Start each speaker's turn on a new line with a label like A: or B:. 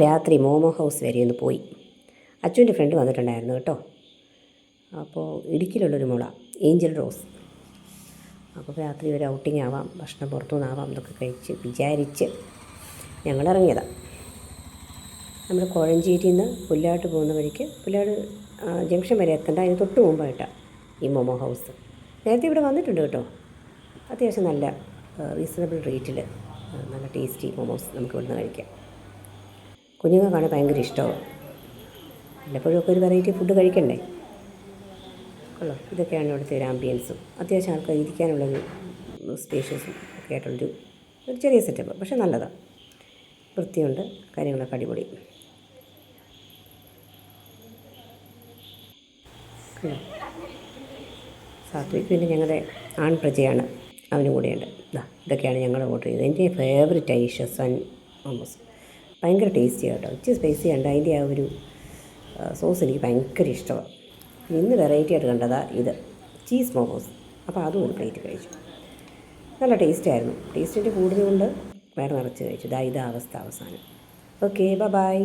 A: രാത്രി മോമോ ഹൗസ് വരെ ഒന്ന് പോയി. അച്ചുവിൻ്റെ ഫ്രണ്ട് വന്നിട്ടുണ്ടായിരുന്നു കേട്ടോ. അപ്പോൾ ഇടുക്കിയിലുള്ളൊരു മുള ഏഞ്ചൽ റോസ്. അപ്പോൾ രാത്രി ഒരു ഔട്ടിങ് ആവാം, ഭക്ഷണം പുറത്തുനിന്നാവാം എന്നൊക്കെ വിചാരിച്ച് ഞങ്ങളിറങ്ങിയതാണ്. നമ്മൾ കോഴഞ്ചേരിയിൽ നിന്ന് പുല്ലാട്ട് പോകുന്ന വഴിക്ക് പുല്ലാട് ജംഗ്ഷൻ വരെ എത്തേണ്ട അതിന് തൊട്ട് മുമ്പായിട്ടാണ് ഈ മോമോ ഹൗസ്. നേരത്തെ ഇവിടെ വന്നിട്ടുണ്ട് കേട്ടോ. അത്യാവശ്യം നല്ല റീസണബിൾ റേറ്റിൽ നല്ല ടേസ്റ്റി മോമോസ് നമുക്ക് ഇവിടുന്ന് കഴിക്കാം. കുഞ്ഞുങ്ങൾക്കാണ് ഭയങ്കര ഇഷ്ടവും. വല്ലപ്പോഴൊക്കെ ഒരു വെറൈറ്റി ഫുഡ് കഴിക്കണ്ടേ. കൊള്ളാം. ഇതൊക്കെയാണ് ഇവിടുത്തെ ഒരു ആംബിയൻസും. അത്യാവശ്യം ആൾക്കാർ ഇരിക്കാനുള്ളൊരു സ്പേഷ്യസും ഒക്കെ ആയിട്ടുള്ളൊരു ചെറിയ സെറ്റപ്പ്. പക്ഷേ നല്ലതാണ്, വൃത്തിയുണ്ട്, കാര്യങ്ങളൊക്കെ അടിപൊളി. സാത്വിക് പിന്നെ ഞങ്ങളുടെ ആൺപ്രജയാണ്, അവനും കൂടെയുണ്ട്. ഇതൊക്കെയാണ് ഞങ്ങൾ ഓർഡർ ചെയ്തത്. എൻ്റെ ഫേവറേറ്റ് ഷെസ്വാൻ മോമോസ് ഭയങ്കര ടേസ്റ്റിയാണ് കേട്ടോ. ഇച്ചിരി സ്പൈസി ഉണ്ട്. അതിൻ്റെ ആ ഒരു സോസ് എനിക്ക് ഭയങ്കര ഇഷ്ടമാണ്. ഇന്ന് വെറൈറ്റി ആയിട്ട് കണ്ടതാണ് ഇത് ചീസ് മോമോസ്. അപ്പോൾ അതും ഒരു പ്ലേറ്റ് കഴിച്ചു. നല്ല ടേസ്റ്റായിരുന്നു. ടേസ്റ്റിൻ്റെ കൂടുതൽ കൊണ്ട് വയറ് നിറച്ച് കഴിച്ചു. ഇതാ അവസ്ഥ അവസാനം. Okay, by.